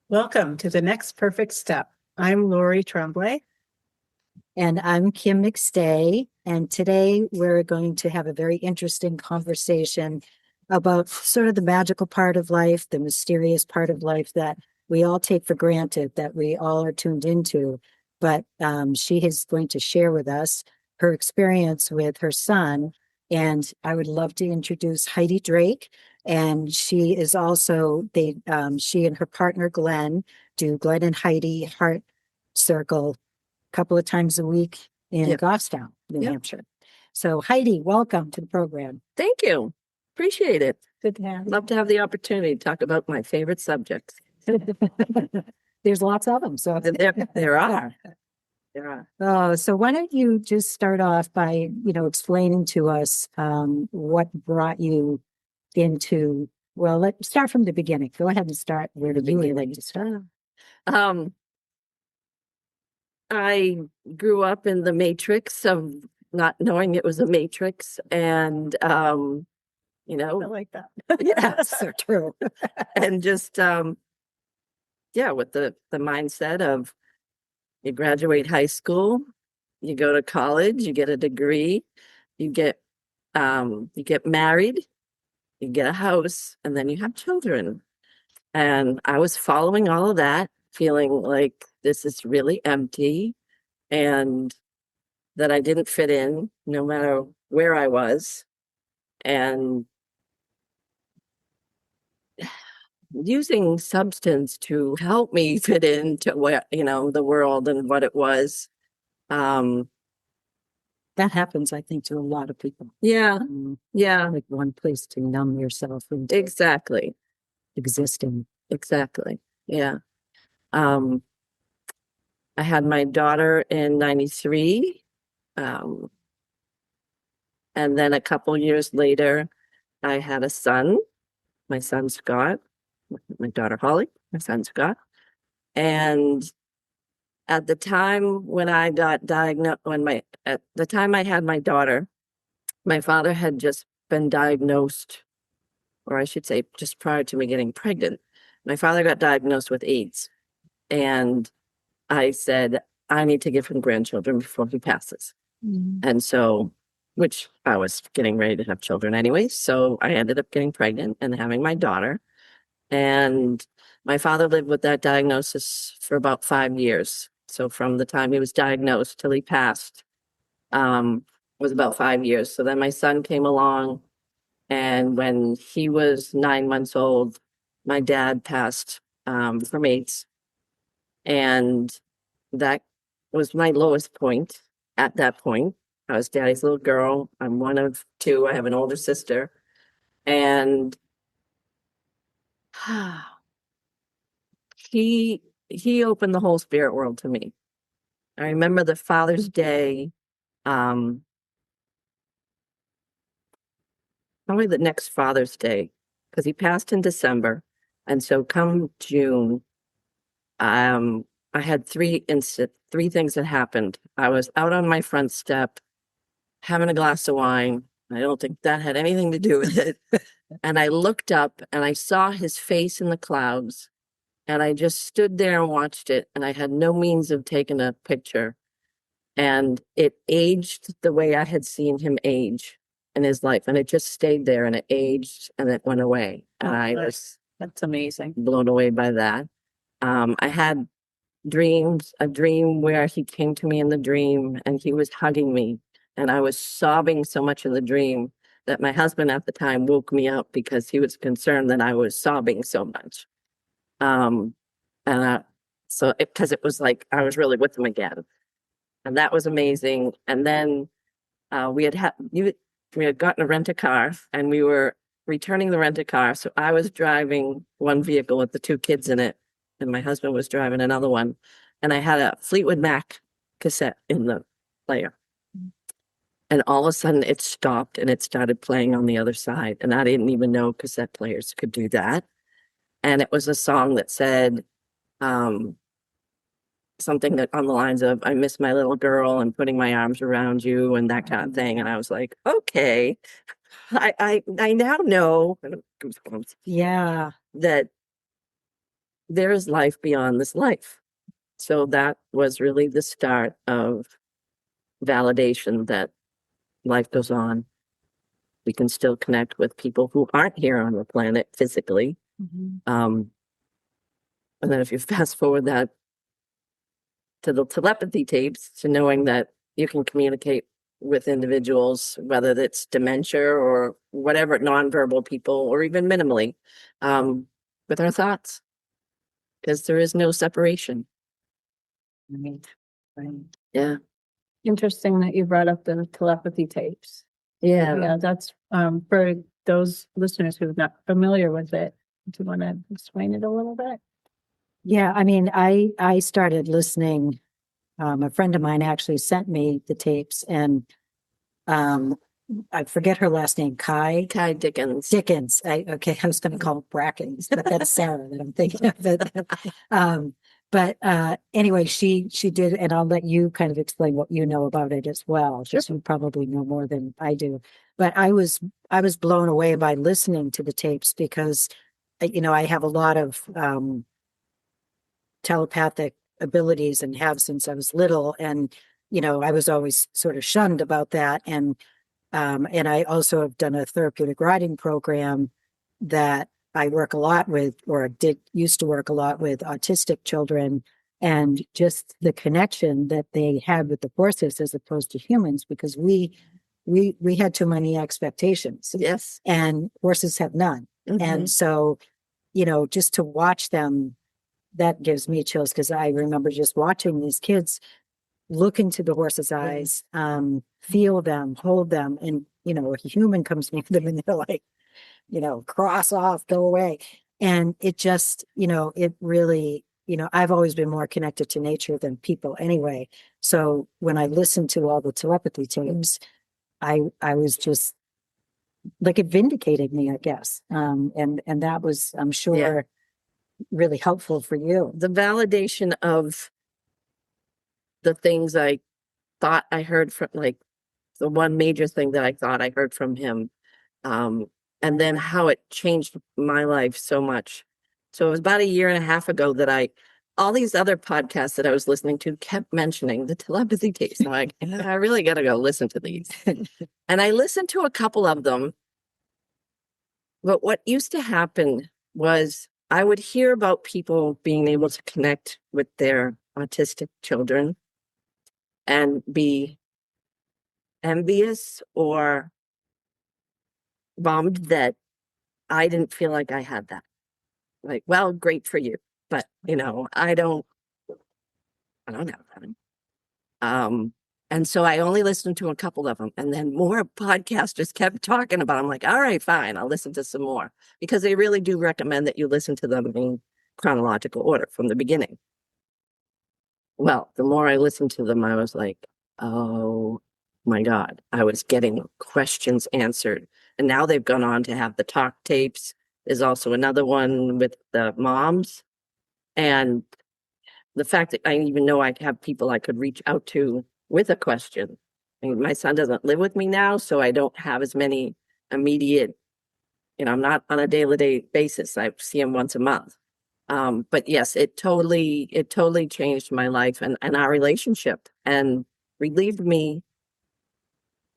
Welcome to the next perfect step. I'm Lori Tremblay. And I'm Kim McStay. And today we're going to have a very interesting conversation about sort of the magical part of life, the mysterious part of life that we all take for granted, that we all are tuned into. But she is going to share with us her experience with her son. And I would love to introduce Heidi Drake. And she is also, she and her partner Glenn do Glenn and Heidi Heart Circle couple of times a week in Yep. Goffstown, New Yep. Hampshire. So Heidi, welcome to the program. Thank you. Appreciate it. Good to have Love to have the opportunity to talk about my favorite subjects. you. There's lots of them. So There are. There are. So why don't you just start off by, explaining to us what brought you into, well, let's start from the beginning. Go ahead and start where the beginning like to start. I grew up in the matrix of not knowing it was a matrix, and I like that. yeah, So true. and just with the mindset of you graduate high school, you go to college, you get a degree, you get married, you get a house, and then you have children. And I was following all of that, feeling like this is really empty and that I didn't fit in no matter where I was. And using substance to help me fit into where, the world and what it was. That happens, I think, to a lot of people. Yeah. Yeah, Like one place to numb yourself into exactly. existing. Exactly. Yeah. I had my daughter in 93. And then a couple years later, I had a son, my son Scott, my daughter Holly, my son Scott. And at the time when I got diagnosed, at the time I had my daughter, my father had just been diagnosed, or I should say, just prior to me getting pregnant, my father got diagnosed with AIDS. And I said, I need to give him grandchildren before he passes. And so, which I was getting ready to have children anyway. So I ended up getting pregnant and having my daughter. And my father lived with that diagnosis for about 5 years. So from the time he was diagnosed till he passed, was about 5 years. So then my son came along, and when he was 9 months old, my dad passed from AIDS. And that was my lowest point at that point. I was daddy's little girl. I'm one of two. I have an older sister. And he opened the whole spirit world to me. I remember the Father's Day, probably the next Father's Day, because he passed in December. And so come June, I had three things that happened. I was out on my front step having a glass of wine. I don't think that had anything to do with it. And I looked up and I saw his face in the clouds. And I just stood there and watched it. And I had no means of taking a picture. And it aged the way I had seen him age in his life. And it just stayed there and it aged and it went away. And I was That's amazing. blown away by that. I had a dream where he came to me in the dream and he was hugging me. And I was sobbing so much in the dream that my husband at the time woke me up because he was concerned that I was sobbing so much. Um, because it was like I was really with him again. And that was amazing. And then we had gotten a rent-a-car and we were returning the rent-a-car. So I was driving one vehicle with the two kids in it, and my husband was driving another one. And I had a Fleetwood Mac cassette in the player. And all of a sudden it stopped and it started playing on the other side. And I didn't even know cassette players could do that. And it was a song that said, something that on the lines of "I miss my little girl and putting my arms around you" and that kind of thing. And I was like, okay, I now know Yeah. that there is life beyond this life. So that was really the start of validation that life goes on. We can still connect with people who aren't here on the planet physically. And then if you fast forward that to the telepathy tapes, to knowing that you can communicate with individuals, whether it's dementia or whatever, nonverbal people, or even minimally, with our thoughts, because there is no separation. Right. Right. Yeah. Interesting that you brought up the telepathy tapes. Yeah. Yeah, that's for those listeners who are not familiar with it. Do you want to explain it a little bit? Yeah, I mean, I started listening. A friend of mine actually sent me the tapes, and I forget her last name, Kai Dickens. Dickens. I was going to call it Brackens, but that's Sarah that I'm thinking of it. But anyway, she did, and I'll let you kind of explain what you know about it as well, because you probably know more than I do. But I was blown away by listening to the tapes because, I have a lot of telepathic abilities and have since I was little, and I was always sort of shunned about that, and I also have done a therapeutic writing program that I work a lot with, or used to work a lot with autistic children, and just the connection that they had with the horses as opposed to humans, because we had too many expectations. Yes. And horses have none. And so, just to watch them, that gives me chills, because I remember just watching these kids look into the horse's eyes, feel them, hold them, and a human comes near them and they're like, cross off, go away. And it just, it really, I've always been more connected to nature than people anyway. So when I listened to all the telepathy tapes, I was just like, it vindicated me, I guess. And that was, I'm sure, really helpful for you. The validation of the things I thought I heard from, like the one major thing that I thought I heard from him, and then how it changed my life so much. So it was about a year and a half ago that all these other podcasts that I was listening to kept mentioning the telepathy tapes. I'm like, I really got to go listen to these. And I listened to a couple of them. But what used to happen was I would hear about people being able to connect with their autistic children and be envious or bummed that I didn't feel like I had that. Like, well, great for you, but I don't have that. And so I only listened to a couple of them, and then more podcasters kept talking about. I'm like, all right, fine, I'll listen to some more, because they really do recommend that you listen to them in chronological order from the beginning. Well, the more I listened to them, I was like, oh my God, I was getting questions answered. And now they've gone on to have the talk tapes. There's also another one with the moms. And the fact that I even know I have people I could reach out to with a question. I mean, my son doesn't live with me now, so I don't have as many immediate, I'm not on a day-to-day basis. I see him once a month. But yes, it totally changed my life and our relationship, and relieved me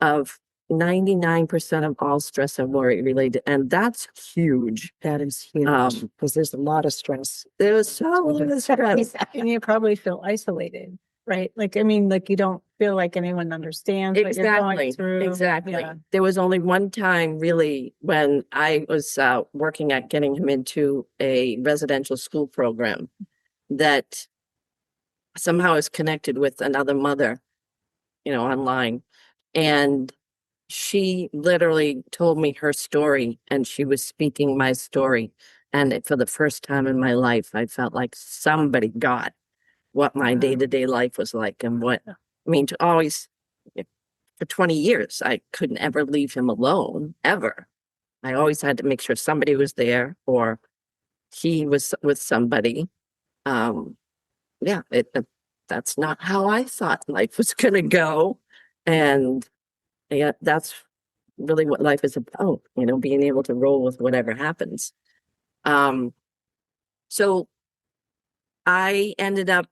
of 99% of all stress and worry related. And that's huge. That is huge, because there's a lot of stress. There's so much stress. And you probably feel isolated, right? Like, I mean, like you don't feel like anyone understands what you're going through. Exactly. Yeah. There was only one time really when I was working at getting him into a residential school program that somehow is connected with another mother, online. And she literally told me her story, and she was speaking my story. And for the first time in my life, I felt like somebody got what my day-to-day life was like, and to always, for 20 years, I couldn't ever leave him alone, ever. I always had to make sure somebody was there or he was with somebody. Yeah, that's not how I thought life was going to go. And yeah, that's really what life is about, being able to roll with whatever happens. So I ended up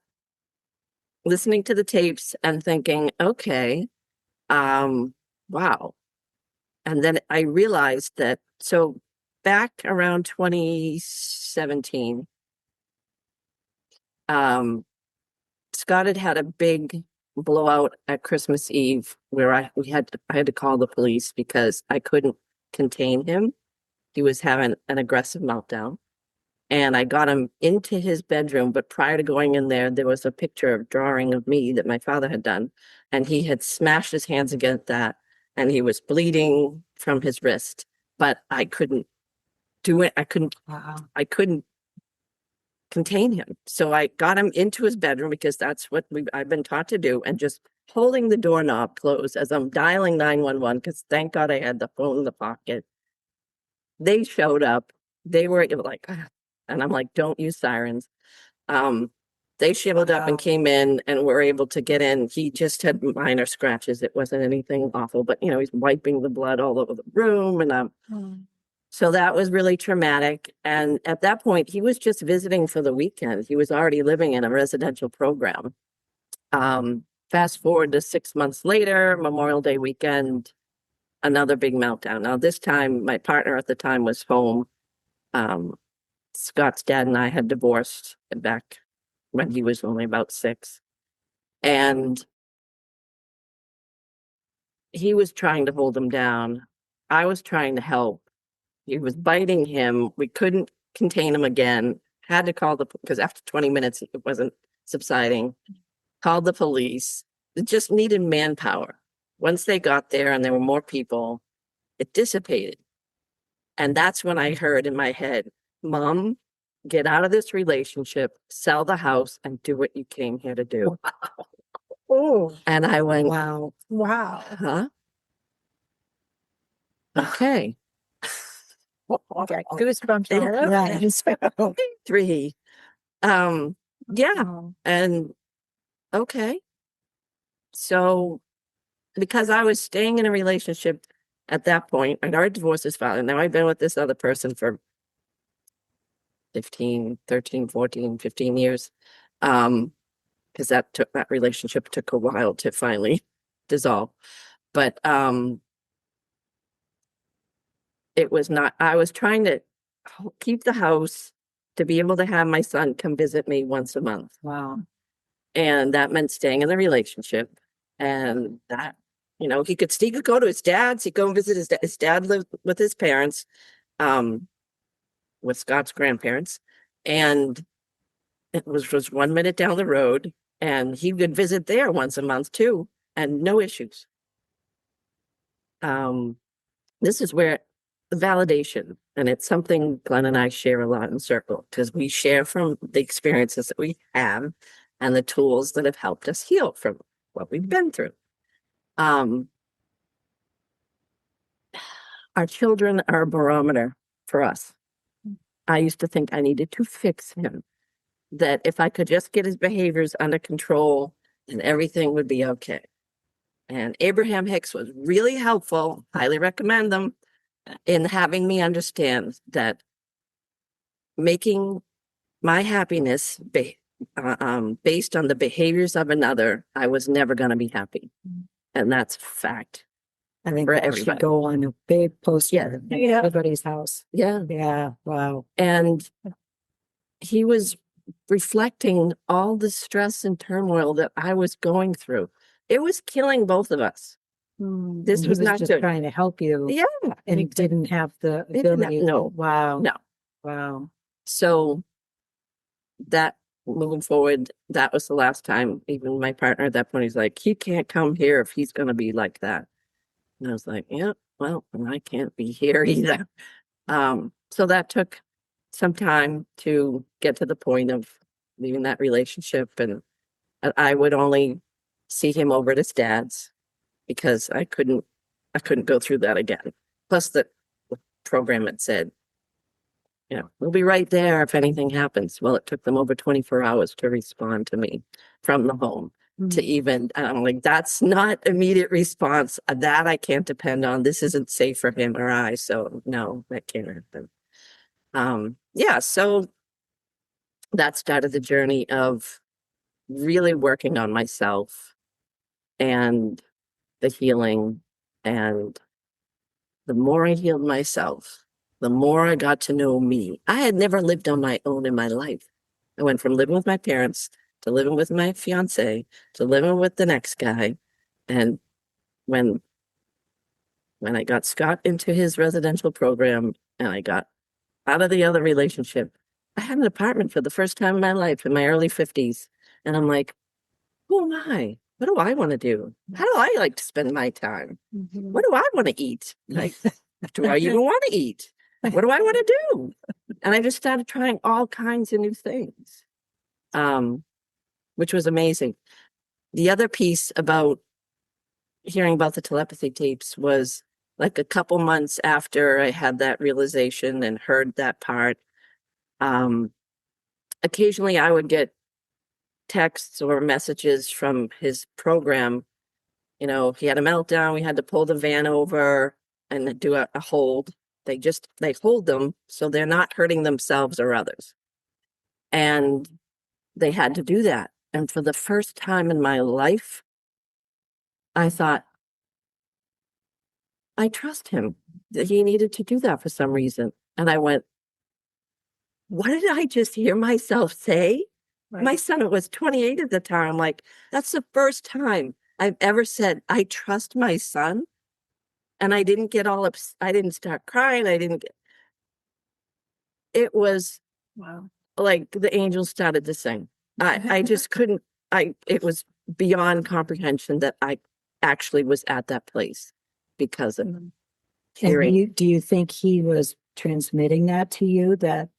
listening to the tapes and thinking, okay, wow. And then I realized that, so back around 2017, Scott had a big blowout at Christmas Eve where I had to call the police because I couldn't contain him. He was having an aggressive meltdown. And I got him into his bedroom, but prior to going in there, there was a picture of drawing of me that my father had done. And he had smashed his hands against that, and he was bleeding from his wrist. But I couldn't do it. I couldn't contain him. So I got him into his bedroom because that's what I've been taught to do, and just holding the doorknob closed as I'm dialing 911, because thank God I had the phone in the pocket. They showed up. They were like, and I'm like, don't use sirens. They showed up and came in and were able to get in. He just had minor scratches. It wasn't anything awful, but he's wiping the blood all over the room. And so that was really traumatic. And at that point, he was just visiting for the weekend. He was already living in a residential program. Fast forward to 6 months later, Memorial Day weekend, another big meltdown. Now, this time, my partner at the time was home. Scott's dad and I had divorced back when he was only about 6. And he was trying to hold him down. I was trying to help. He was biting him. We couldn't contain him again. Had to call because after 20 minutes, it wasn't subsiding. Called the police. It just needed manpower. Once they got there and there were more people, it dissipated. And that's when I heard in my head, Mom, get out of this relationship, sell the house, and do what you came here to do. Oh, And I went, Wow. wow. huh? Okay. Okay, goosebumps. Yeah. all over. Yeah. 3. Yeah. Oh. And okay. So because I was staying in a relationship at that point, I'd already divorced his father. Now I've been with this other person for 13, 14, 15 years. Because that relationship took a while to finally dissolve. But it was not, I was trying to keep the house to be able to have my son come visit me once a month. Wow. And that meant staying in the relationship. And that, he could go to his dad's, he'd go and visit his dad. His dad lived with his parents, with Scott's grandparents. And it was just 1 minute down the road. And he would visit there once a month too, and no issues. This is where the validation, and it's something Glenn and I share a lot in Circle, because we share from the experiences that we have and the tools that have helped us heal from what we've been through. Our children are a barometer for us. I used to think I needed to fix him, that if I could just get his behaviors under control, then everything would be okay. And Abraham Hicks was really helpful. Highly recommend them in having me understand that making my happiness based on the behaviors of another, I was never going to be happy. And that's fact. I think For that everybody. should go on a big poster in Yeah. everybody's house. Yeah. Yeah. Wow. And he was reflecting all the stress and turmoil that I was going through. It was killing both of us. This And he was not just good. trying to help you. Yeah. And he didn't have the He did not- ability. no. Wow. No. Wow. So that moving forward, that was the last time. Even my partner at that point, he's like, he can't come here if he's going to be like that. And I was like, yeah, well, I can't be here either. So that took some time to get to the point of leaving that relationship. And I would only see him over at his dad's because I couldn't go through that again. Plus the program had said, we'll be right there if anything happens. Well, it took them over 24 hours to respond to me from the home to even, I'm like, that's not immediate response. That I can't depend on. This isn't safe for him or I. So no, that can't happen. Yeah. So that started the journey of really working on myself and the healing. And the more I healed myself, the more I got to know me. I had never lived on my own in my life. I went from living with my parents to living with my fiance to living with the next guy. And when I got Scott into his residential program and I got out of the other relationship, I had an apartment for the first time in my life in my early 50s. And I'm like, who am I? What do I want to do? How do I like to spend my time? What do I want to eat? Like, do I even want to eat? What do I want to do? And I just started trying all kinds of new things, which was amazing. The other piece about hearing about the telepathy tapes was like a couple months after I had that realization and heard that part. Occasionally I would get texts or messages from his program. You know, he had a meltdown. We had to pull the van over and do a hold. They hold them so they're not hurting themselves or others. And they had to do that. And for the first time in my life, I thought, I trust him that he needed to do that for some reason. And I went, what did I just hear myself say? Right. My son was 28 at the time. Like, that's the first time I've ever said, I trust my son. And I didn't get all upset. I didn't start crying. It was wow. Like the angels started to sing. I just couldn't, it was beyond comprehension that I actually was at that place because of hearing. And do you think he was transmitting that to you, that,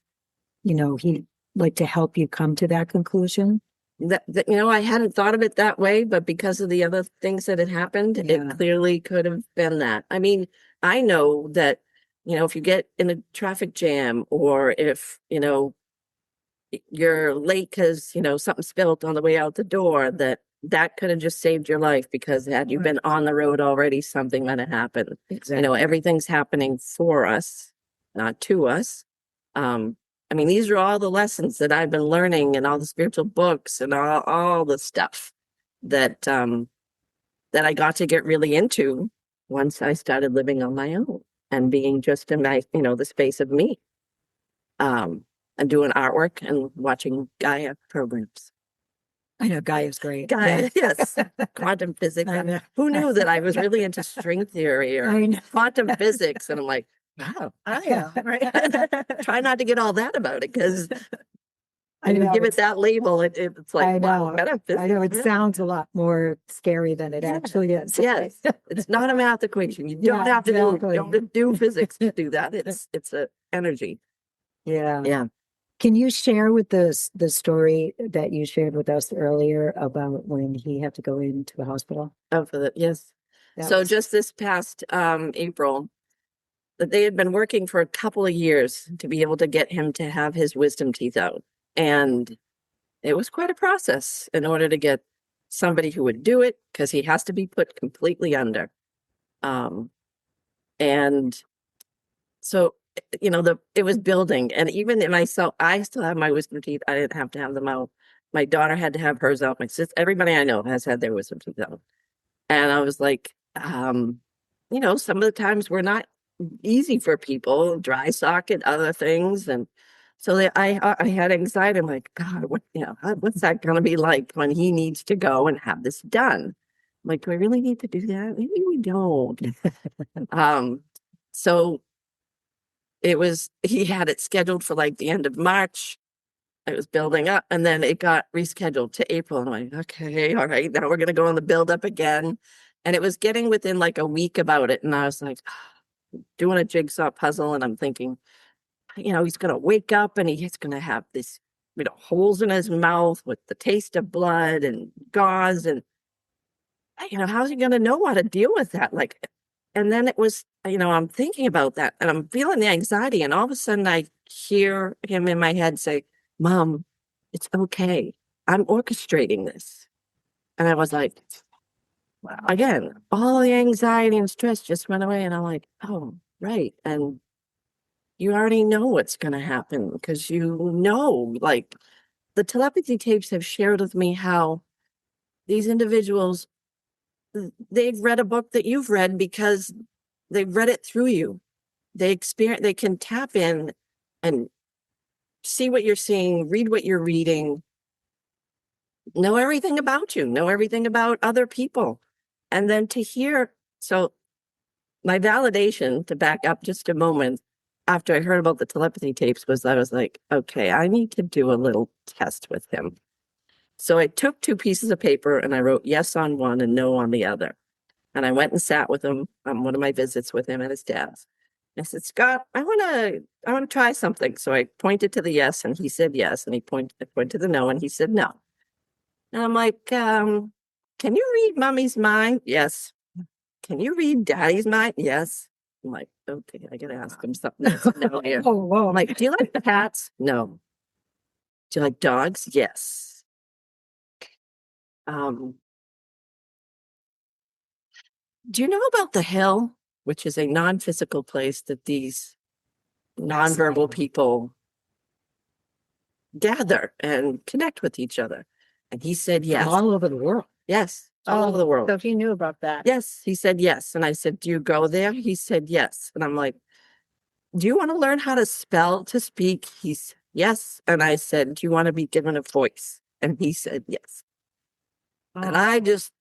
you know, he like to help you come to that conclusion? That you know, I hadn't thought of it that way, but because of the other things that had happened, it clearly could have been that. I mean, I know that, you know, if you get in a traffic jam or if, you know, you're late because, you know, something spilled on the way out the door, that could have just saved your life, because had you been on the road already, something might have happened. Exactly. You know, everything's happening for us, not to us. I mean, these are all the lessons that I've been learning and all the spiritual books and all the stuff that that I got to get really into once I started living on my own and being just in my, you know, the space of me. And doing artwork and watching Gaia programs. I know Gaia's great. Gaia, yes. Quantum physics. Who knew that I was really into string theory or quantum physics? And I'm like, wow, I am, right? Try not to get all that about it, because I give it that label. It's like, wow, metaphysics. I know it sounds a lot more scary than it actually is. Yes, it's not a math equation. You don't have to do physics to do that. It's a energy. Yeah. Yeah. Can you share with us the story that you shared with us earlier about when he had to go into the hospital? Oh, yes. So just this past April, that they had been working for a couple of years to be able to get him to have his wisdom teeth out. And it was quite a process in order to get somebody who would do it, because he has to be put completely under. And so, you know, it was building. And even in myself, I still have my wisdom teeth. I didn't have to have them out. My daughter had to have hers out. My sister, everybody I know has had their wisdom teeth out. And I was like, you know, some of the times we're not easy for people, dry socket, other things. And so I had anxiety. I'm like, God, what's that going to be like when he needs to go and have this done? I'm like, do I really need to do that? Maybe we don't. So he had it scheduled for like the end of March. It was building up, and then it got rescheduled to April. And I'm like, okay, all right, now we're going to go on the build up again. And it was getting within like a week about it. And I was like, doing a jigsaw puzzle. And I'm thinking, you know, he's going to wake up and he's going to have this, you know, holes in his mouth with the taste of blood and gauze. And, you know, how's he going to know how to deal with that? Like, and then it was, you know, I'm thinking about that and I'm feeling the anxiety. And all of a sudden I hear him in my head say, Mom, it's okay. I'm orchestrating this. And I was like, wow. Again, all the anxiety and stress just went away. And I'm like, oh, right. And you already know what's going to happen, because you know, like, the telepathy tapes have shared with me how these individuals, they've read a book that you've read because they've read it through you. They can tap in and see what you're seeing, read what you're reading, know everything about you, know everything about other people. And then to hear, so my validation, to back up just a moment, after I heard about the telepathy tapes was I was like, okay, I need to do a little test with him. So I took 2 pieces of paper and I wrote yes on one and no on the other. And I went and sat with him on one of my visits with him at his dad's. I said, Scott, I want to try something. So I pointed to the yes and he said yes. And I pointed to the no and he said no. And I'm like, can you read mommy's mind? Yes. Can you read daddy's mind? Yes. I'm like, okay, I got to ask him something. No, here. Oh, whoa. I'm like, do you like cats? No. Do you like dogs? Yes. Do you know about the Hill, which is a non-physical place that these nonverbal people gather and connect with each other? And he said yes. All over the world. Yes, all over the world. So he knew about that. Yes, he said yes. And I said, do you go there? He said yes. And I'm like, do you want to learn how to spell to speak? He's yes. And I said, do you want to be given a voice? And he said yes. And I just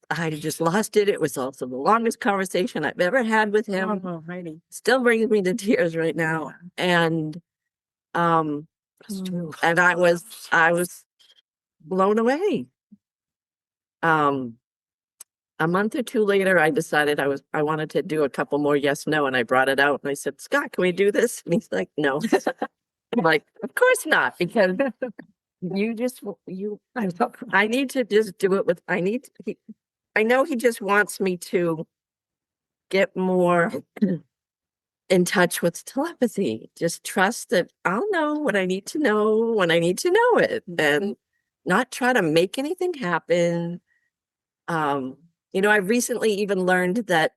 lost it. It was also the longest conversation I've ever had with him. Oh, Heidi. Still brings me to tears right now. And That's true. and I was blown away. A month or 2 later, I decided I wanted to do a couple more yes, no, and I brought it out and I said, Scott, can we do this? And he's like, no. I'm like, of course not, because I need to just do it with, I know he just wants me to get more in touch with telepathy. Just trust that I'll know what I need to know when I need to know it and not try to make anything happen. I've recently even learned that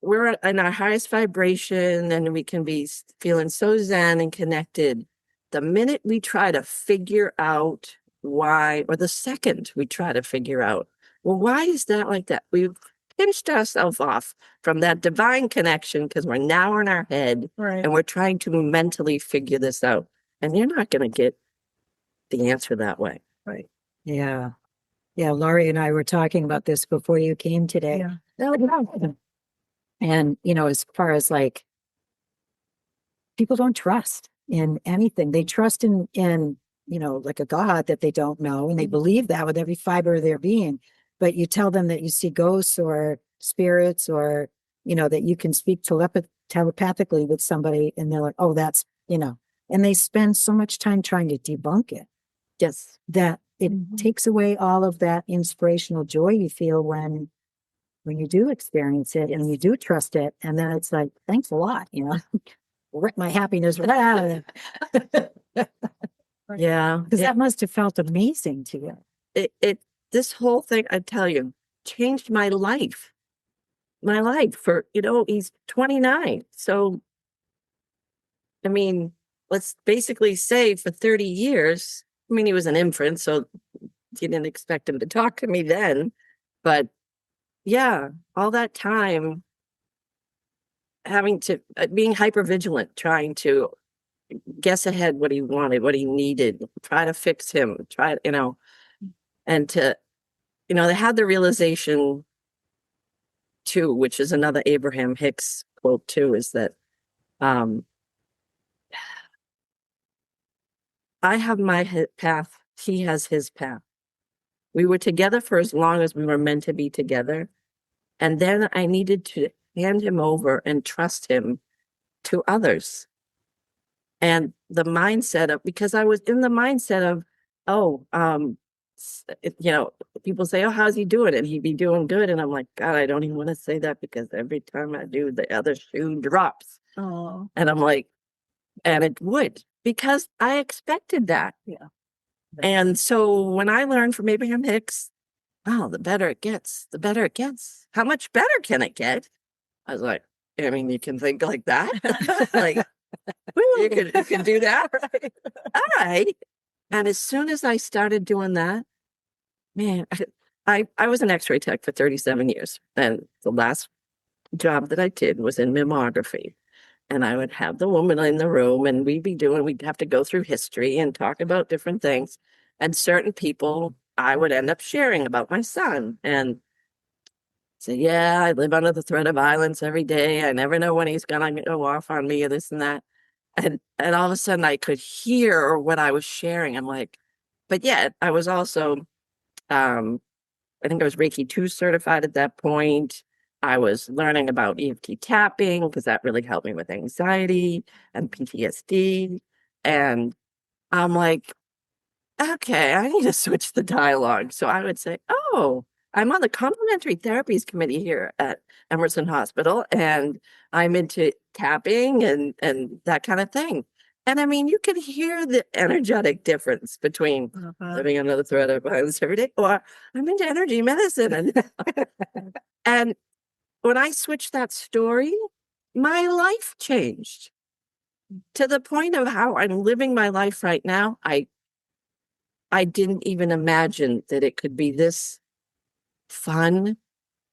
we're in our highest vibration and we can be feeling so zen and connected. The minute we try to figure out why, or the second we try to figure out, well, why is that like that? We've pinched ourselves off from that divine connection because we're now in our head and we're trying to mentally figure this out. And you're not going to get the answer that way. Right. Yeah. Yeah. Laurie and I were talking about this before you came today. Yeah. And, as far as like, people don't trust in anything. They trust in, like a God that they don't know. And they believe that with every fiber of their being. But you tell them that you see ghosts or spirits or, that you can speak telepathically with somebody. And they're like, oh, that's, and they spend so much time trying to debunk it. Yes. That it takes away all of that inspirational joy you feel when you do experience it and you do trust it. And then it's like, thanks a lot, rip my happiness right out of it. Yeah. Because that must have felt amazing to you. This whole thing, I tell you, changed my life. My life for, he's 29. So, I mean, let's basically say for 30 years, he was an infant, so you didn't expect him to talk to me then. But yeah, all that time having to, being hypervigilant, trying to guess ahead what he wanted, what he needed, try to fix him, and to, they had the realization too, which is another Abraham Hicks quote too, is that I have my path, he has his path. We were together for as long as we were meant to be together. And then I needed to hand him over and trust him to others. And the mindset of, because I was in the mindset of, people say, oh, how's he doing? And he'd be doing good. And I'm like, God, I don't even want to say that because every time I do, the other shoe drops. Oh. And I'm like, and it would, because I expected that. Yeah. And so when I learned from Abraham Hicks, the better it gets, the better it gets. How much better can it get? I was like, you can think like that. Like, you can do that. Right? all right. And as soon as I started doing that, man, I was an x-ray tech for 37 years. And the last job that I did was in mammography. And I would have the woman in the room and we'd have to go through history and talk about different things. And certain people, I would end up sharing about my son and say, yeah, I live under the threat of violence every day. I never know when he's going to go off on me or this and that. And all of a sudden I could hear what I was sharing. I'm like, but yet I was also, I think I was Reiki 2 certified at that point. I was learning about EFT tapping because that really helped me with anxiety and PTSD. And I'm like, okay, I need to switch the dialogue. So I would say, oh, I'm on the complementary therapies committee here at Emerson Hospital, and I'm into tapping and that kind of thing. And I mean, you can hear the energetic difference between living under the threat of violence every day, or I'm into energy medicine. And when I switched that story, my life changed to the point of how I'm living my life right now. I didn't even imagine that it could be this fun,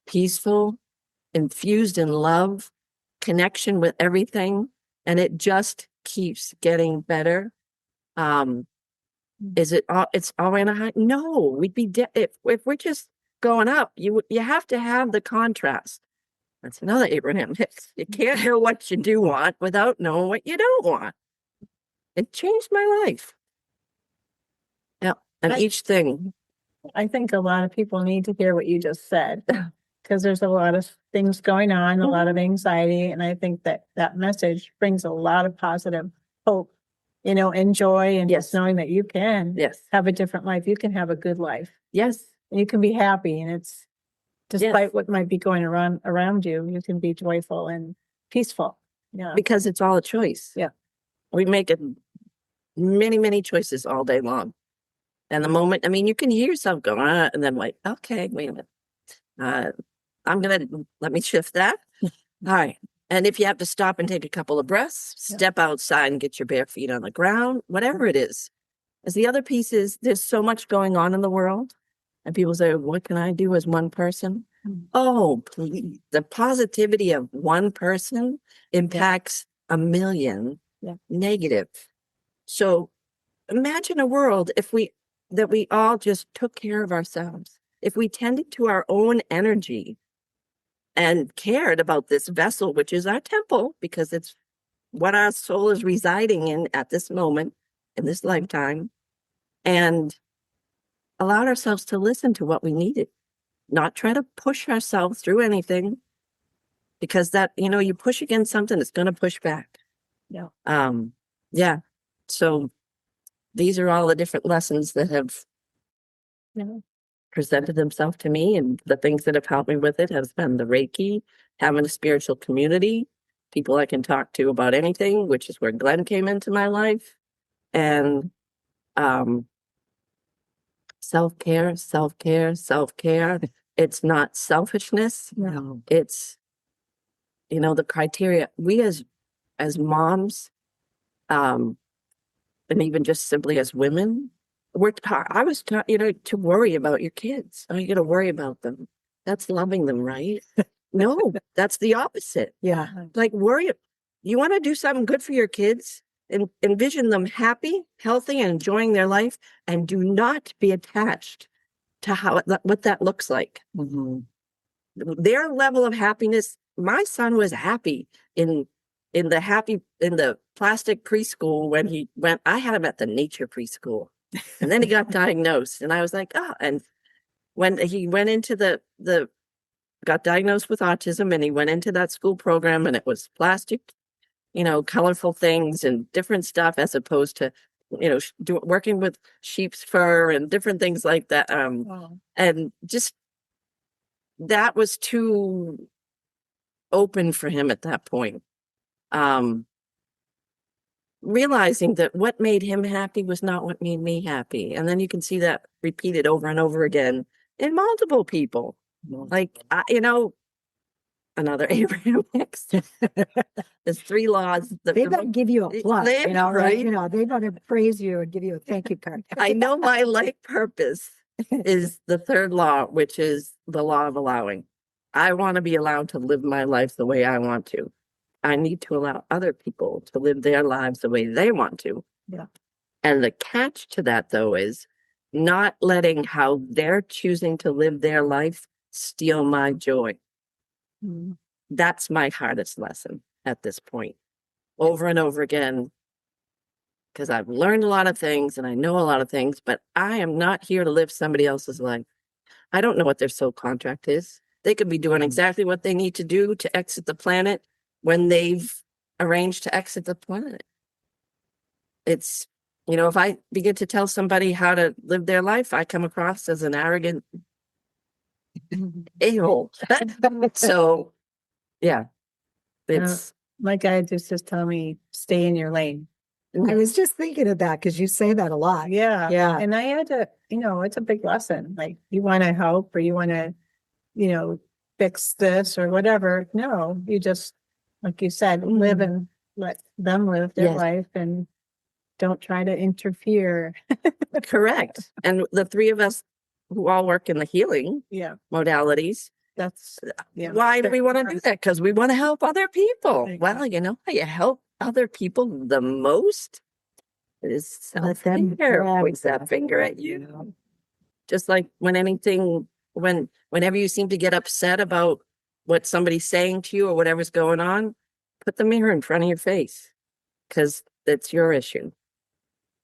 peaceful, infused in love, connection with everything. And it just keeps getting better. Is it all, it's all in a high? No, we'd be dead. If we're just going up, you have to have the contrast. That's another Abraham Hicks. You can't know what you do want without knowing what you don't want. It changed my life. Yeah. And each thing. I think a lot of people need to hear what you just said because there's a lot of things going on, a lot of anxiety. And I think that that message brings a lot of positive hope, and joy and just knowing that you can have a different life. You can have a good life. Yes. And you can be happy. And it's despite what might be going around you, you can be joyful and peaceful. Yeah. Because it's all a choice. Yeah. We make it many, many choices all day long. And the moment, I mean, you can hear yourself go, and then like, okay, wait a minute. Let me shift that. All right. And if you have to stop and take a couple of breaths, step outside and get your bare feet on the ground, whatever it is. As the other piece is, there's so much going on in the world. And people say, what can I do as one person? Oh, please. The positivity of one person impacts a million negative. So imagine a world that we all just took care of ourselves. If we tended to our own energy and cared about this vessel, which is our temple, because it's what our soul is residing in at this moment, in this lifetime, and allowed ourselves to listen to what we needed, not try to push ourselves through anything, because that, you push against something, it's going to push back. Yeah. So these are all the different lessons that have presented themselves to me, and the things that have helped me with it has been the Reiki, having a spiritual community, people I can talk to about anything, which is where Glenn came into my life, and self-care. It's not selfishness. No. It's, the criteria. We as moms, and even just simply as women, I was taught, to worry about your kids. Oh, you got to worry about them. That's loving them, right? No, that's the opposite. Yeah. Like worry. You want to do something good for your kids and envision them happy, healthy, and enjoying their life, and do not be attached to what that looks like. Mm-hmm. Their level of happiness. My son was happy in the plastic preschool when he went. I had him at the nature preschool, and then he got diagnosed, and I was like, oh. And when he went into got diagnosed with autism, and he went into that school program, and it was plastic, colorful things and different stuff, as opposed to, working with sheep's fur and different things like that. And just that was too open for him at that point. Realizing that what made him happy was not what made me happy. And then you can see that repeated over and over again in multiple people. Like, another Abraham Hicks. There's 3 laws. They better give you a plus, They- you know, right? you know, they better praise you and give you a thank you card. I know my life purpose is the 3rd law, which is the law of allowing. I want to be allowed to live my life the way I want to. I need to allow other people to live their lives the way they want to. Yeah. And the catch to that, though, is not letting how they're choosing to live their life steal my joy. Mm. That's my hardest lesson at this point, over and over again, because I've learned a lot of things and I know a lot of things, but I am not here to live somebody else's life. I don't know what their soul contract is. They could be doing exactly what they need to do to exit the planet when they've arranged to exit the planet. It's, if I begin to tell somebody how to live their life, I come across as an arrogant a-hole. So, yeah, it's, My guide just tell me, stay in your lane. I was just thinking of that because you say that a lot. Yeah. Yeah. And I had to, it's a big lesson. Like, you want to help or you want to, fix this or whatever. No, you just, like you said, live and let them live their Yes. life and don't try to interfere. correct. And the 3 of us who all work in the healing Yeah, modalities, that's, yeah. why do we want to do that? Because we want to help other people. Exactly. Well, you know how you help other people the most is Let them self-care. grab Points that that. finger at you. Just like whenever you seem to get upset about what somebody's saying to you or whatever's going on, put the mirror in front of your face because it's your issue.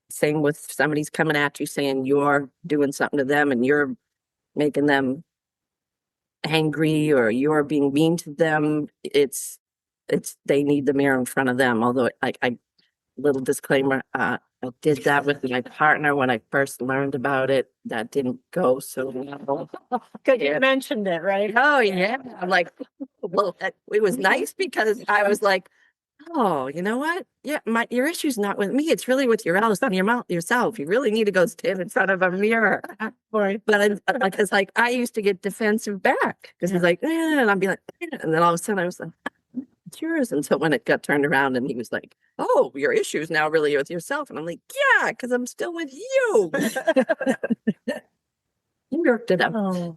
Same with somebody's coming at you saying you're doing something to them and you're making them angry or you're being mean to them. It's they need the mirror in front of them. Although I little disclaimer, I did that with my partner when I first learned about it. That didn't go so well. Because you mentioned it, right? Oh yeah. I'm like, well, it was nice because I was like, oh, you know what? Yeah, your issue's not with me. It's really with yourself. You really need to go stand in front of a mirror. Boy. But I used to get defensive back because he's like, and I'd be like, and then all of a sudden I was like, it's yours. Until when it got turned around and he was like, oh, your issue's now really with yourself. And I'm like, yeah, because I'm still with you. He worked it out. Oh,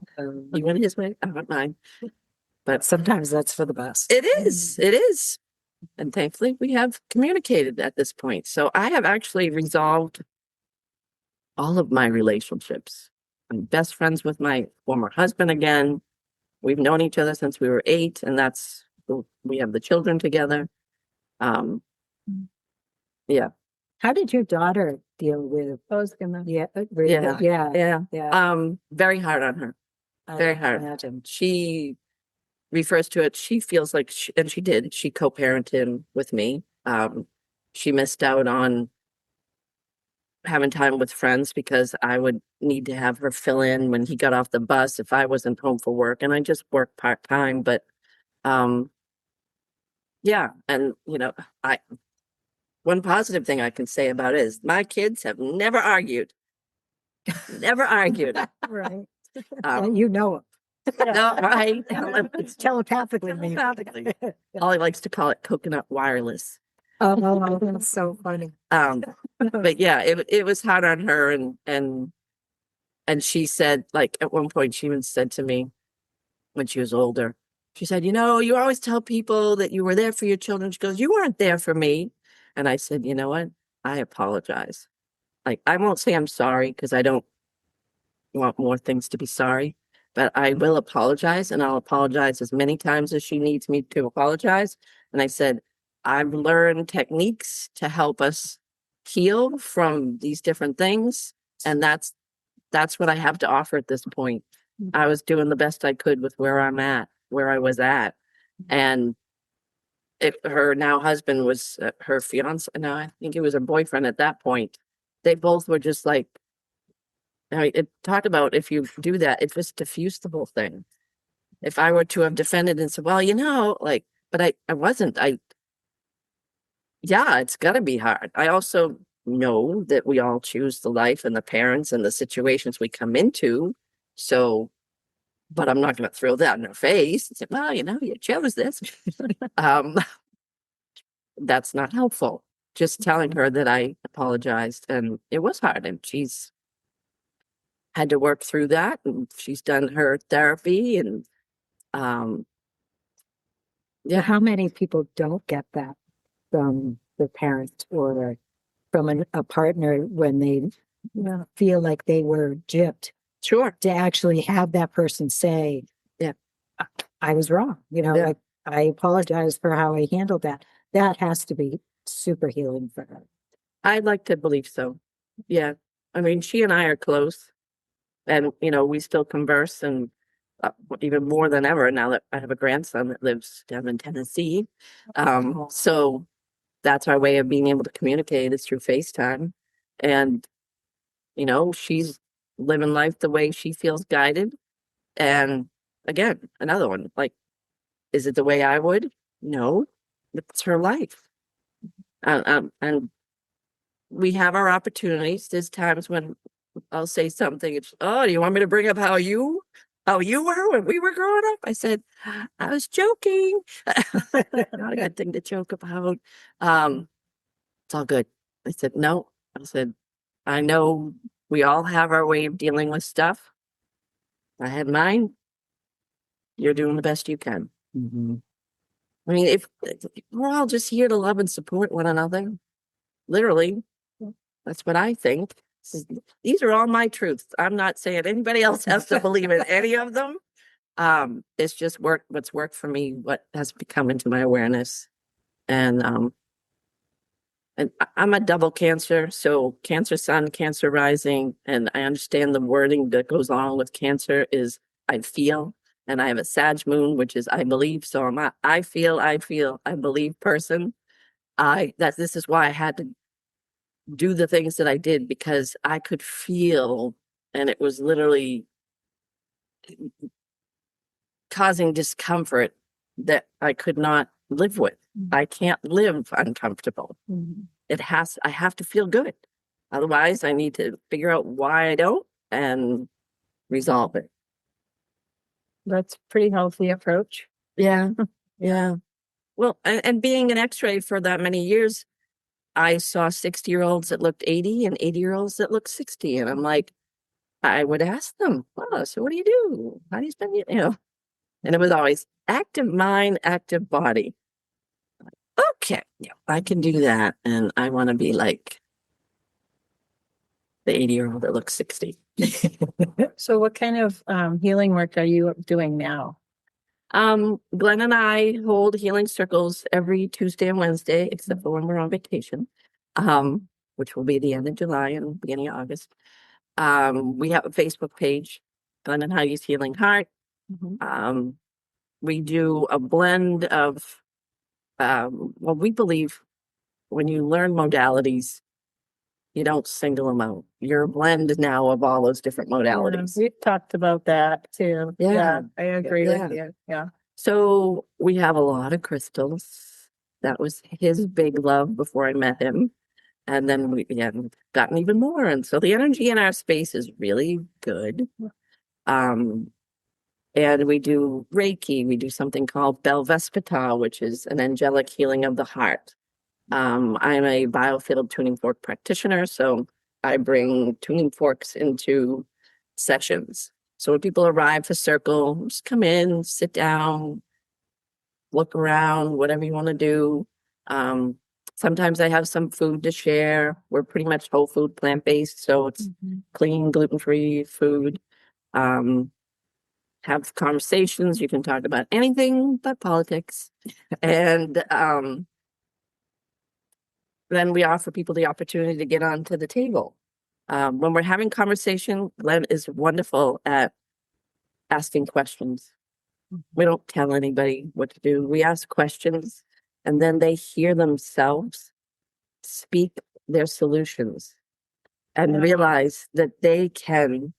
He went his way. I went mine. But Sometimes that's for the best. it is. It is. And thankfully, we have communicated at this point. So I have actually resolved all of my relationships. I'm best friends with my former husband again. We've known each other since we were 8, and we have the children together. Yeah. How did your daughter deal with? I was gonna. Yeah, Yeah. yeah. Yeah. Very hard on her. I Very can hard. imagine. She refers to it, she feels like, and she did, she co-parented with me. She missed out on having time with friends because I would need to have her fill in when he got off the bus if I wasn't home for work, and I just work part-time. But yeah, and one positive thing I can say about it is my kids have never argued. Never argued. Right. And you know No, right. it's telepathically. maybe. Telepathically. Ollie likes to call it coconut wireless. Oh, that's so funny. But yeah, it was hard on her, and she said, like, at one point she even said to me when she was older, she said, you always tell people that you were there for your children. She goes, you weren't there for me. And I said, you know what? I apologize. Like, I won't say I'm sorry because I don't want more things to be sorry, but I will apologize, and I'll apologize as many times as she needs me to apologize. And I said, I've learned techniques to help us heal from these different things. And that's what I have to offer at this point. I was doing the best I could with where I was at. And her now husband was her fiance. No, I think it was her boyfriend at that point. They both were just like, it talked about if you do that, it just diffused the whole thing. If I were to have defended and said, well, but I wasn't. Yeah, it's gotta be hard. I also know that we all choose the life and the parents and the situations we come into. So but I'm not going to throw that in her face and say, well, you chose this. um, that's not helpful. Just telling her that I apologized, and it was hard, and she's had to work through that, and she's done her therapy, and um, Yeah. How many people don't get that from the parent or from a partner when they feel like they were gypped, sure, to actually have that person say, yeah, I was wrong. Yeah. Like, I apologize for how I handled that. That has to be super healing for her. I'd like to believe so. Yeah, I mean, she and I are close, and we still converse, and even more than ever now that I have a grandson that lives down in Tennessee. So that's our way of being able to communicate is through FaceTime. And, she's living life the way she feels guided. And again, another one, like, is it the way I would? No, it's her life. And we have our opportunities. There's times when I'll say something. It's, oh, do you want me to bring up how you were when we were growing up? I said, I was joking. Not a good thing to joke about. It's all good. I said, no. I said, I know we all have our way of dealing with stuff. I had mine. You're doing the best you can. Mm-hmm. I mean, if we're all just here to love and support one another, literally, that's what I think. These are all my truths. I'm not saying anybody else has to believe in any of them. It's just what's worked for me, what has become into my awareness. And I'm a double Cancer, so Cancer Sun, Cancer Rising, and I understand the wording that goes along with Cancer is I feel, and I have a Sag Moon, which is I believe. So I'm a I feel, I believe person. This is why I had to do the things that I did, because I could feel, and it was literally causing discomfort that I could not live with. I can't live uncomfortable. I have to feel good. Otherwise, I need to figure out why I don't and resolve it. That's a pretty healthy approach. Yeah. Yeah. Well, and being an x-ray for that many years, I saw 60-year-olds that looked 80 and 80-year-olds that looked 60. And I'm like, I would ask them, oh, so what do you do? How do you spend your, and it was always active mind, active body. Okay, yeah, I can do that. And I want to be like the 80-year-old that looks 60. So what kind of healing work are you doing now? Glenn and I hold healing circles every Tuesday and Wednesday, except for when we're on vacation, which will be the end of July and beginning of August. We have a Facebook page, Glenn and Heidi's Healing Heart. We do a blend of, we believe when you learn modalities, you don't single them out. You're a blend now of all those different modalities. We've talked about that too. Yeah. I agree Yeah. with you. Yeah. So we have a lot of crystals. That was his big love before I met him. And then we've gotten even more. And so the energy in our space is really good. And we do Reiki. We do something called Bell Vespertal, which is an angelic healing of the heart. I'm a biofield tuning fork practitioner, so I bring tuning forks into sessions. So when people arrive to circle, just come in, sit down, look around, whatever you want to do. Sometimes I have some food to share. We're pretty much whole food, plant-based, so it's clean, gluten-free food. Have conversations. You can talk about anything but politics. And then we offer people the opportunity to get onto the table. When we're having conversation, Glenn is wonderful at asking questions. We don't tell anybody what to do. We ask questions, and then they hear themselves speak their solutions and realize that they can.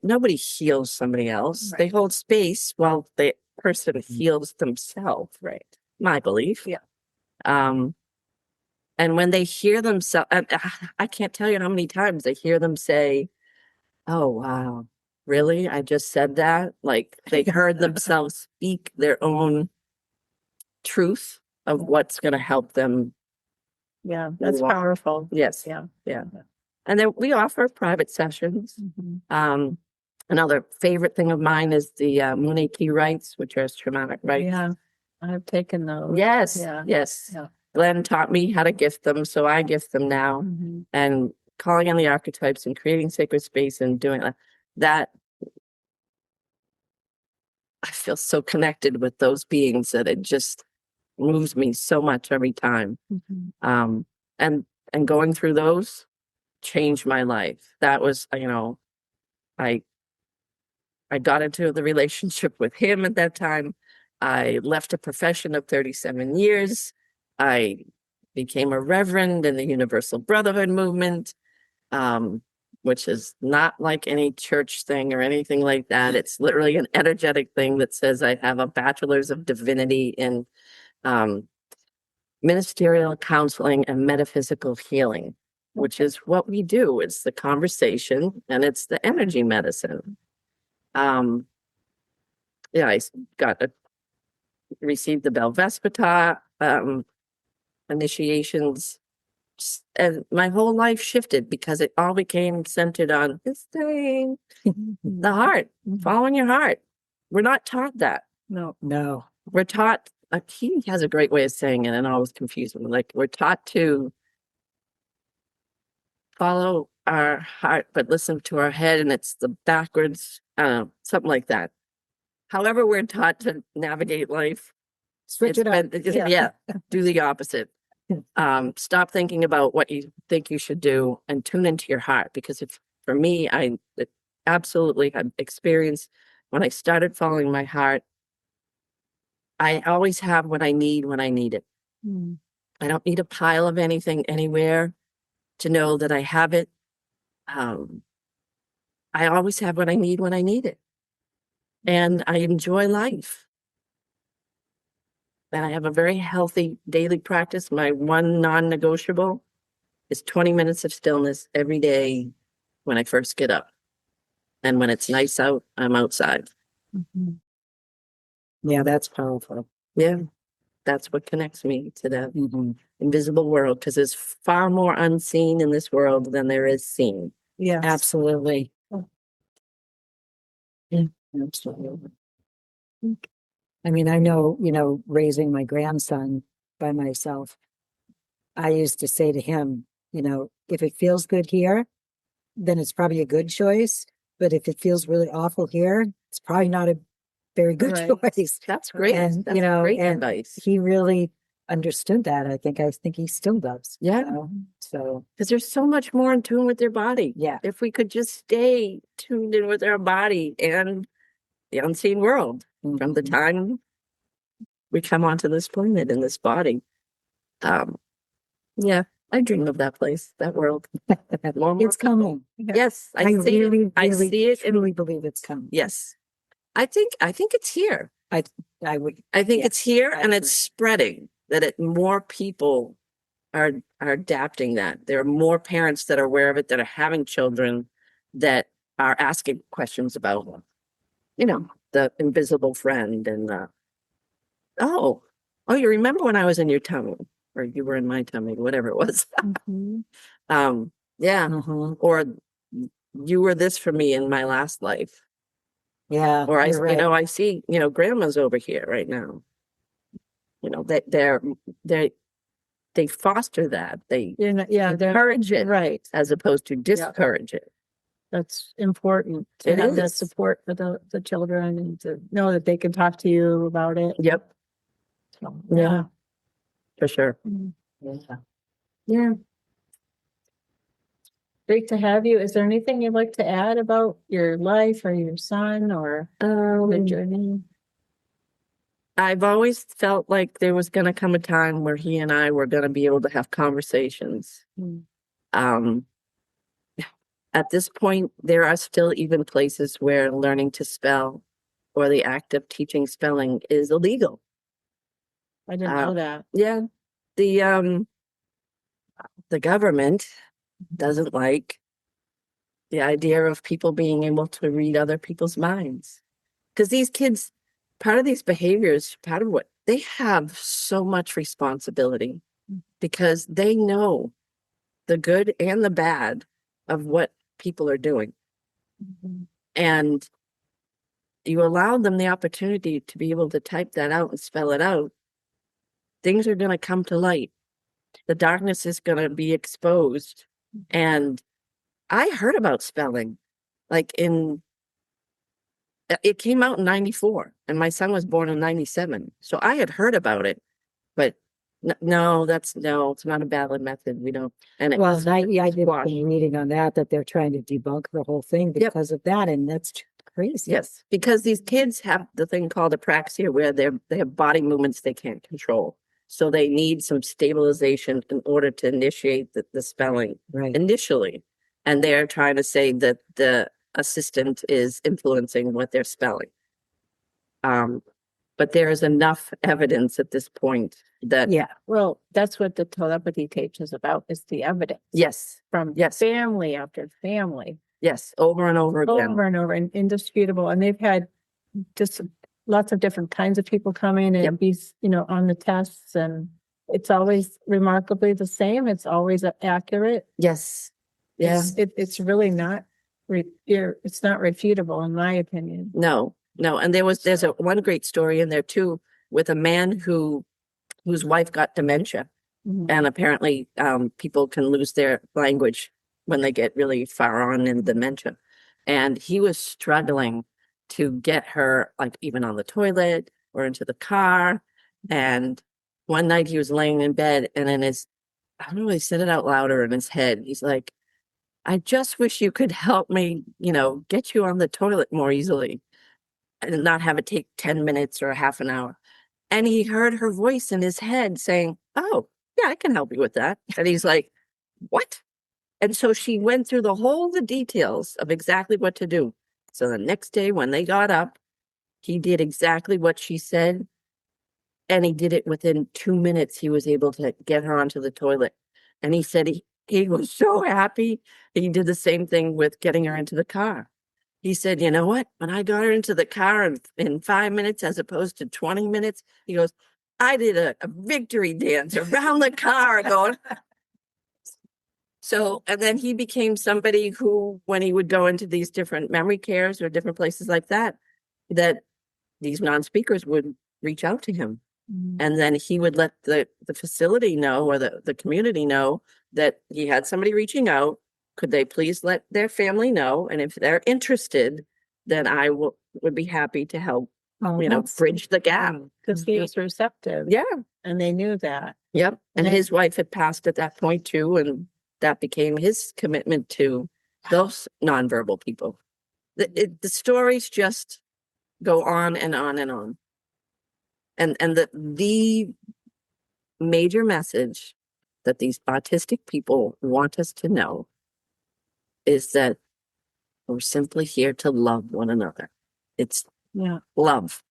Nobody heals somebody else. Right. They hold space while the person heals themselves. Right. My belief. Yeah. And when they hear themselves, I can't tell you how many times I hear them say, oh, wow, really? I just said that? Like they heard themselves speak their own truth of what's going to help them. Yeah, that's Wow. powerful. Yes. Yeah. Yeah. And then we offer private sessions. Mhm. Another favorite thing of mine is the Muneki rites, which are traumatic rites. Yeah, I've taken those. Yes. Yeah. Yes. Yeah. Glenn taught me how to gift them, so I gift them now. Mhm. And calling on the archetypes and creating sacred space and doing that, I feel so connected with those beings that it just moves me so much every time. Mhm. Um, and going through those changed my life. That was, I got into the relationship with him at that time. I left a profession of 37 years. I became a reverend in the Universal Brotherhood movement, which is not like any church thing or anything like that. It's literally an energetic thing that says I have a bachelor's of divinity in um, ministerial counseling and metaphysical healing, which is what we do. It's the conversation and it's the energy medicine. Yeah, received the Bell Vespita initiations, and my whole life shifted because it all became centered on this thing, the heart, following your heart. We're not taught that. No. No. We're taught, he has a great way of saying it and always confused me. Like we're taught to follow our heart, but listen to our head, and it's the backwards, something like that. However, we're taught to navigate life. Switch it up. Yeah, do the opposite. Stop thinking about what you think you should do and tune into your heart. Because for me, I absolutely had experienced when I started following my heart, I always have what I need when I need it. Mm. I don't need a pile of anything anywhere to know that I have it. I always have what I need when I need it. And I enjoy life. And I have a very healthy daily practice. My one non-negotiable is 20 minutes of stillness every day when I first get up. And when it's nice out, I'm outside. Mhm. Yeah, that's powerful. Yeah, that's what connects me to the Mm-hmm. invisible world, because there's far more unseen in this world than there is seen. Yes. Absolutely. Yeah. Absolutely. I mean, I know, raising my grandson by myself, I used to say to him, if it feels good here, then it's probably a good choice. But if it feels really awful here, it's probably not a very good Right. choice. That's great. And, That's great advice. he really understood that. I think he still does. Yeah. So, Because there's so much more in tune with their body. yeah. If we could just stay tuned in with our body and the unseen world from the Mhm. time we come onto this planet in this body. Yeah, I dream of that place, that world. It's coming. Yes, I really, I really, see it. truly believe it's coming. Yes, I think it's here. I would. I think Yeah, it's here, I and it's agree. spreading. More people are adapting that. There are more parents that are aware of it, that are having children, that are asking questions about, the invisible friend and oh, you remember when I was in your tummy, or you were in my tummy, whatever it was. Mhm. Yeah, Mhm. or you were this for me in my last life. Yeah, Or you're right. I see, grandma's over here right now. That they foster that. They You're not, yeah, encourage it right. as opposed to discourage it. That's important to It have that is. support for the children and to know that they can talk to you about it. Yep. So, Yeah. For sure. Mm. Yeah. Yeah. Great to have you. Is there anything you'd like to add about your life or your son or the journey? I've always felt like there was going to come a time where he and I were going to be able to have conversations. Mm. Um, at this point, there are still even places where learning to spell or the act of teaching spelling is illegal. I didn't know that. Yeah. The government doesn't like the idea of people being able to read other people's minds. Because these kids, part of these behaviors, part of what they have so much responsibility because they know the good and the bad of what people are doing. And you allow them the opportunity to be able to type that out and spell it out, things are going to come to light. The darkness is going to be exposed. And I heard about spelling like it came out in 94 and my son was born in 97. So I had heard about it, but no, it's not a valid method. We don't. And it Well, was I did squashed. some reading on that they're trying to debunk the whole thing because of that. And that's crazy. Yes, because these kids have the thing called apraxia where they have body movements they can't control. So they need some stabilization in order to initiate the spelling Right. initially. And they're trying to say that the assistant is influencing what they're spelling. But there is enough evidence at this point that Yeah. Well, that's what the telepathy tapes is about, is the evidence yes, from Yes. family after family, yes, over and over again. over and over, and indisputable. And they've had just lots of different kinds of people come in and Yep. be, on the tests, and it's always remarkably the same. It's always accurate. Yes. Yeah. It's really not, it's not refutable in my opinion. No. And there's one great story in there too with a man whose wife got dementia. Mhm. And apparently people can lose their language when they get really far on in dementia. And he was struggling to get her like even on the toilet or into the car. And one night he was laying in bed and in I don't know, he said it out louder in his head. He's like, I just wish you could help me, get you on the toilet more easily and not have it take 10 minutes or a half an hour. And he heard her voice in his head saying, oh, yeah, I can help you with that. And he's like, what? And so she went through the details of exactly what to do. So the next day when they got up, he did exactly what she said. And he did it within 2 minutes. He was able to get her onto the toilet. And he said he was so happy. He did the same thing with getting her into the car. He said, you know what? When I got her into the car in 5 minutes as opposed to 20 minutes, he goes, I did a victory dance around the car going. So, and then he became somebody who, when he would go into these different memory cares or different places like that these non-speakers would reach out to him. Mhm. And then he would let the facility know or the community know that he had somebody reaching out. Could they please let their family know? And if they're interested, then I would be happy to help, Oh, bridge the gap. Because he was receptive. Yeah. And they knew that. Yep. And And his wife had passed at that point too. And that became his commitment to those nonverbal people. The stories just go on and on and on. And the major message that these autistic people want us to know is that we're simply here to love one another. It's Yeah. love.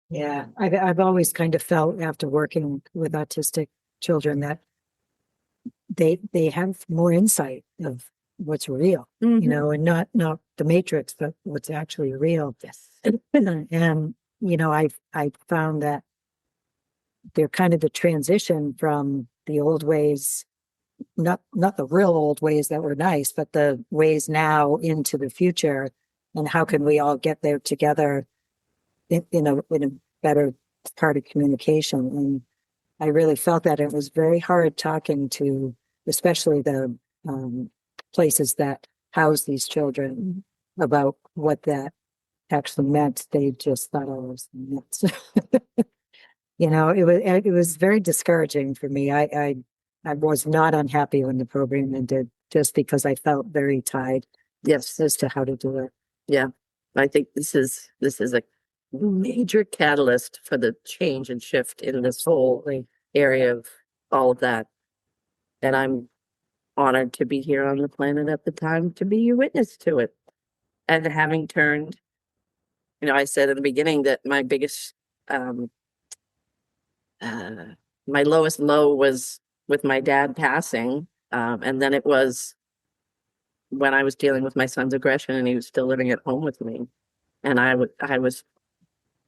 Yeah, I've always kind of felt after working with autistic children that they have more insight of what's real, Mhm. and not the matrix, but what's actually real. Yes. And I found that they're kind of the transition from the old ways, not the real old ways that were nice, but the ways now into the future. And how can we all get there together in a better part of communication? And I really felt that it was very hard talking to, especially the places that house these children, about what that actually meant. They just thought I was nuts. It was very discouraging for me. I was not unhappy when the program ended, just because I felt very tied Yes. as to how to do it. Yeah. I think this is a major catalyst for the change and shift in this whole area of all of that. And I'm honored to be here on the planet at the time to be a witness to it. And having turned, I said in the beginning that my biggest, my lowest low was with my dad passing. And then it was when I was dealing with my son's aggression and he was still living at home with me. And I was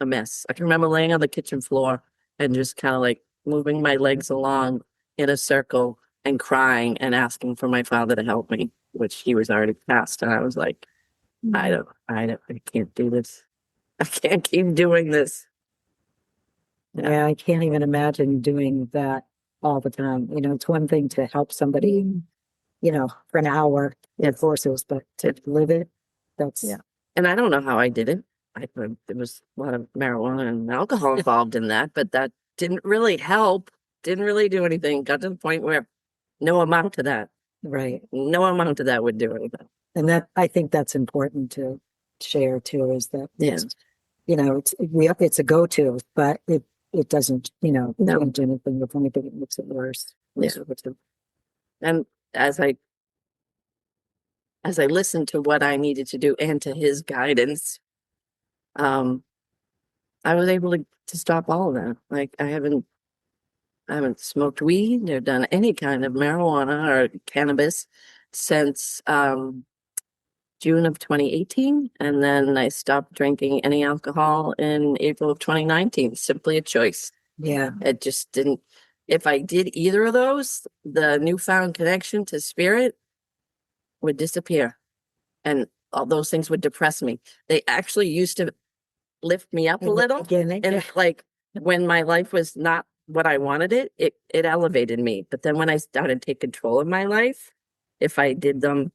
a mess. I can remember laying on the kitchen floor and just kind of like moving my legs along in a circle and crying and asking for my father to help me, which he was already passed. And I was like, I can't do this. I can't keep doing this. Yeah, I can't even imagine doing that all the time. You know, it's one thing to help somebody, you know, for an hour with horses, but to live it, that's Yeah. And I don't know how I did it. There was a lot of marijuana and alcohol involved in that, but that didn't really help. Didn't really do anything. Got to the point where no amount of that right. would do anything. And that, I think that's important to share too, is that, Yeah. you know, it's a go-to, but it doesn't, you know, No. change anything. If anything, it makes it worse. Yeah. And as I listened to what I needed to do and to his guidance, I was able to stop all of that. Like I haven't smoked weed or done any kind of marijuana or cannabis since June of 2018. And then I stopped drinking any alcohol in April of 2019. Simply a choice. Yeah. It just didn't. If I did either of those, the newfound connection to spirit would disappear. And all those things would depress me. They actually used to lift me up a little. And like when my life was not what I wanted it elevated me. But then when I started to take control of my life, if I did them,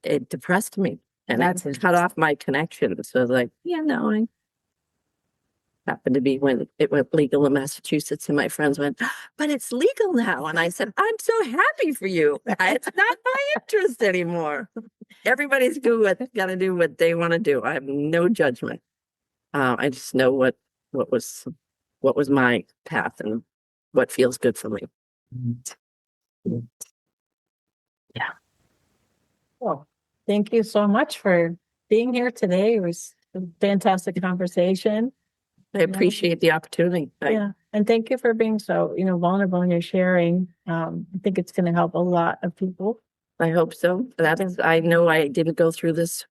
it depressed me. And That's it cut off my connection. So like, yeah, no, I happened to be when it went legal in Massachusetts and my friends went, but it's legal now. And I said, I'm so happy for you. It's not my interest anymore. Everybody's got to do what they want to do. I have no judgment. I just know what was my path and what feels good for me. Yeah. Well, thank you so much for being here today. It was a fantastic conversation. I appreciate the opportunity. Yeah. And thank you for being so, vulnerable in your sharing. I think it's going to help a lot of people. I hope so. I know I didn't go through this.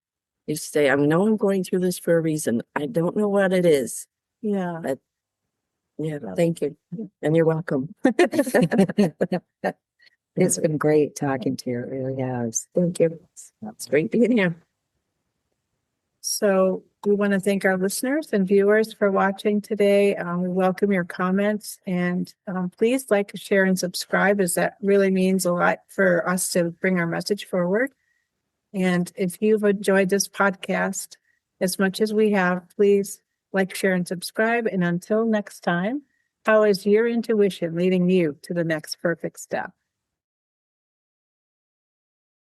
You say, I know I'm going through this for a reason. I don't know what it is. Yeah. But yeah, thank you. And you're welcome. It's been great talking to you. It really has. Thank you. It's great being here. So we want to thank our listeners and viewers for watching today. We welcome your comments and please like, share, and subscribe, as that really means a lot for us to bring our message forward. And if you've enjoyed this podcast as much as we have, please like, share, and subscribe. And until next time, how is your intuition leading you to the next perfect step?